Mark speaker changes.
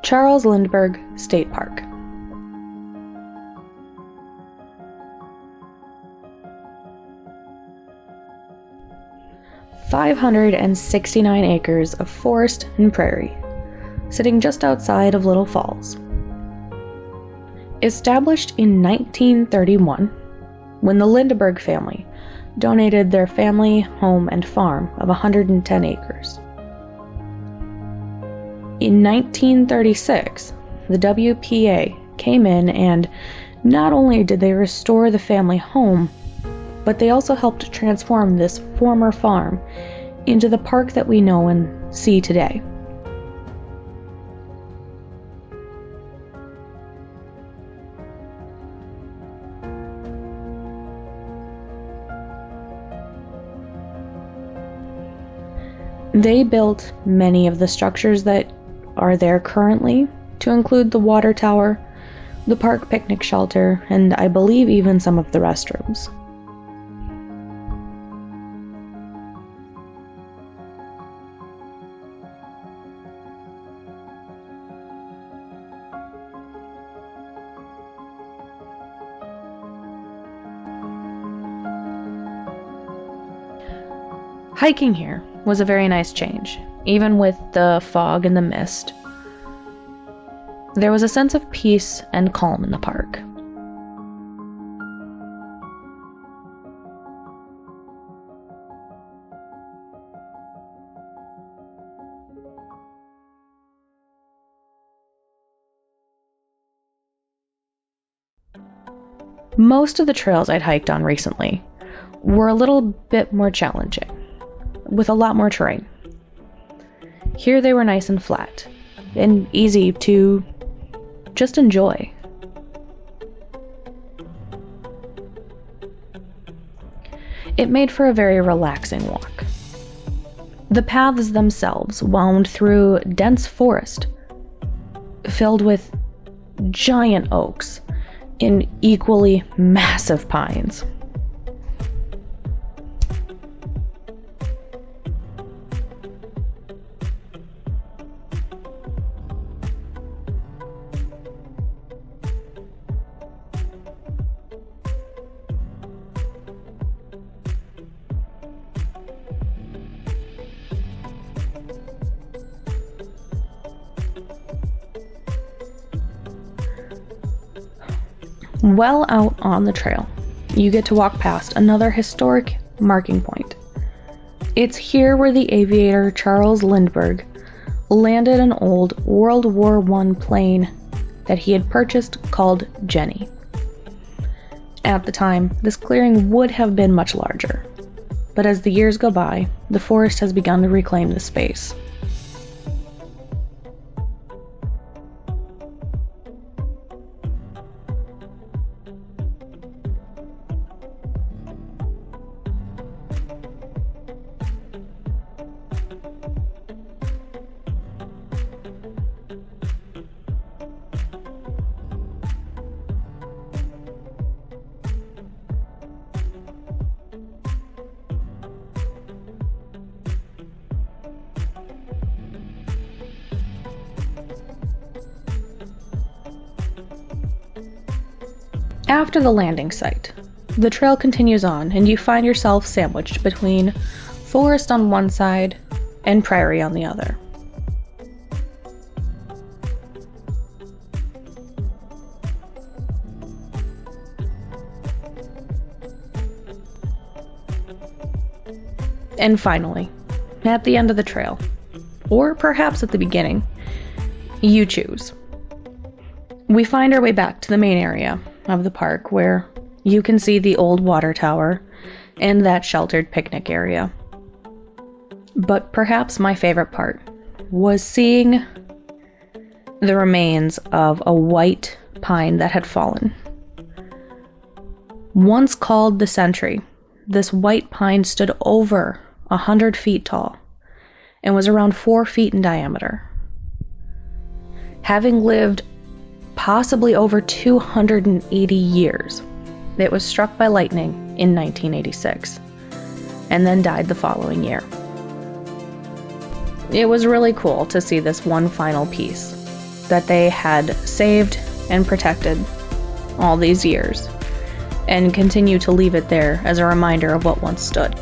Speaker 1: Charles Lindbergh State Park. "569 acres of forest and prairie, sitting just outside of Little Falls." Established in 1931, when the Lindbergh family donated their family home and farm of 110 acres. In 1936, the WPA came in and not only did they restore the family home, but they also helped transform this former farm into the park that we know and see today. They built many of the structures that are there currently, to include the water tower, the park picnic shelter, and I believe even some of the restrooms. Hiking here was a very nice change, even with the fog and the mist. There was a sense of peace and calm in the park. Most of the trails I'd hiked on recently were a little bit more challenging, with a lot more terrain. Here they were nice and flat, and easy to just enjoy. It made for a very relaxing walk. The paths themselves wound through dense forest, filled with giant oaks and equally massive pines. Well out on the trail, you get to walk past another historic marking point. It's here where the aviator Charles Lindbergh landed an old World War I plane that he had purchased called Jenny. At the time, this clearing would have been much larger, but as the years go by, the forest has begun to reclaim the space. After the landing site, the trail continues on and you find yourself sandwiched between forest on one side and prairie on the other. And finally, at the end of the trail, or perhaps at the beginning, you choose. We find our way back to the main area of the park where you can see the old water tower and that sheltered picnic area. But perhaps my favorite part was seeing the remains of a white pine that had fallen. Once called the Sentry, this white pine stood over 100 feet tall and was around 4 feet in diameter. Having lived possibly over 280 years, it was struck by lightning in 1986 and then died the following year. It was really cool to see this one final piece. that they had saved and protected all these years, and continue to leave it there as a reminder of what once stood.